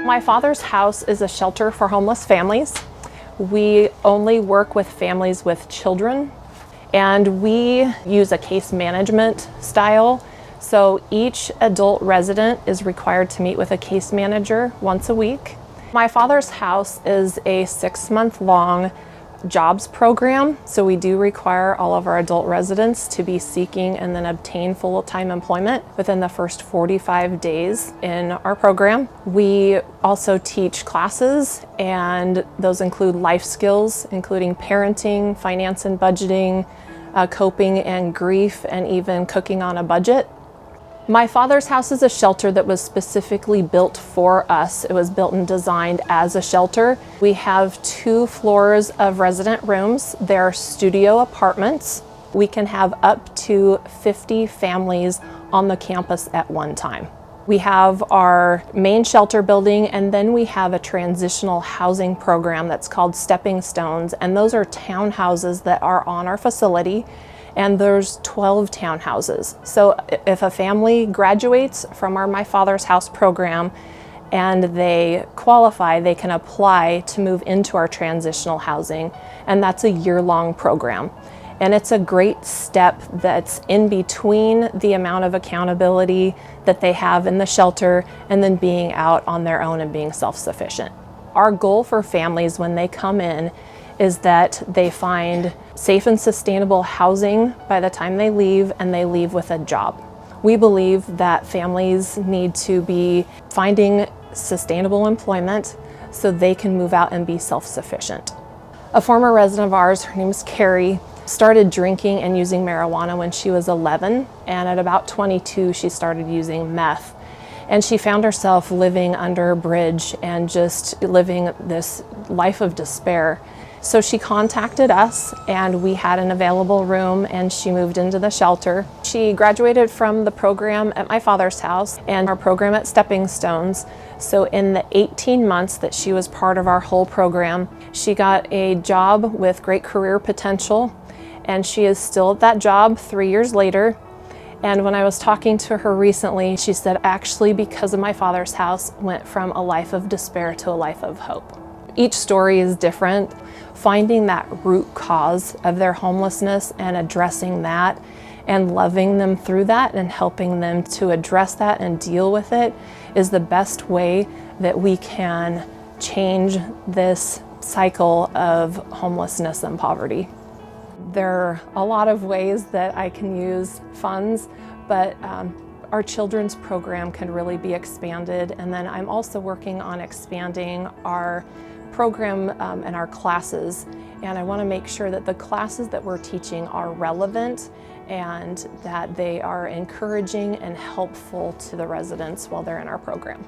My father's house is a shelter for homeless families. We only work with families with children, and we use a case management style. So each adult resident is required to meet with a case manager once a week. My father's house is a 6-month-long jobs program, so we do require all of our adult residents to be seeking and then obtain full-time employment within the first 45 days in our program. We also teach classes, and those include life skills, including parenting, finance and budgeting, coping and grief, and even cooking on a budget. My father's house is a shelter that was specifically built for us. It was built and designed as a shelter. We have 2 floors of resident rooms. They're studio apartments. We can have up to 50 families on the campus at one time. We have our main shelter building, and then we have a transitional housing program that's called Stepping Stones, and those are townhouses that are on our facility. And there's 12 townhouses. So if a family graduates from our My Father's House program and they qualify, they can apply to move into our transitional housing, and that's a year-long program. And it's a great step that's in between the amount of accountability that they have in the shelter and then being out on their own and being self-sufficient. Our goal for families when they come in is that they find safe and sustainable housing by the time they leave, and they leave with a job. We believe that families need to be finding sustainable employment so they can move out and be self-sufficient. A former resident of ours, her name is Carrie, started drinking and using marijuana when she was 11, and at about 22 she started using meth. And she found herself living under a bridge and just living this life of despair. So she contacted us, and we had an available room, and she moved into the shelter. She graduated from the program at My Father's House and our program at Stepping Stones. So in the 18 months that she was part of our whole program, she got a job with great career potential, and she is still at that job 3 years later. And when I was talking to her recently, she said, actually, because of My Father's House, went from a life of despair to a life of hope. Each story is different. Finding that root cause of their homelessness and addressing that and loving them through that and helping them to address that and deal with it is the best way that we can change this cycle of homelessness and poverty. There are a lot of ways that I can use funds, but our children's program can really be expanded, and then I'm also working on expanding our program and our classes, and I want to make sure that the classes that we're teaching are relevant and that they are encouraging and helpful to the residents while they're in our program.